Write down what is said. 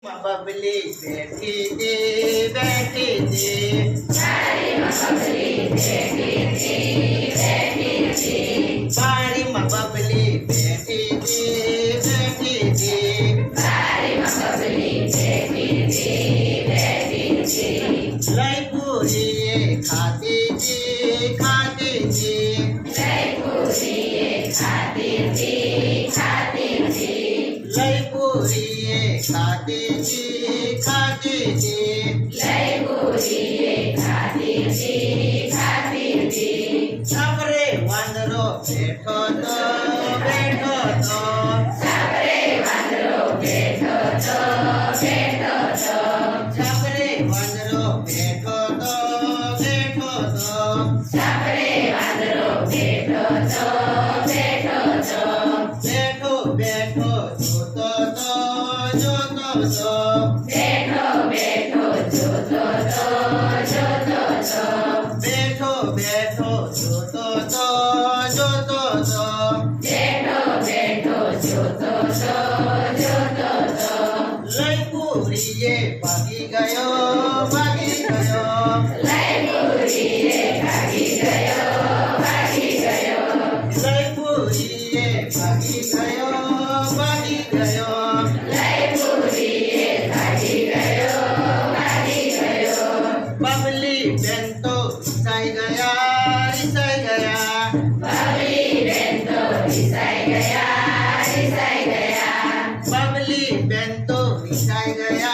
बबली बैठी थी बाड़ी में बबली बैठी थी बाड़ी में बबली बैठी थी लई पूरी खाती थी लई पूरी खाती थी सबरे वांदरो बैठो तो सबरे वांदरो बैठो तो सबरे वांदरो बैठो बैठो लई पूरी भागी गयो बबली बेंतो रिसाई गया बबली बेंतो रिसाई गया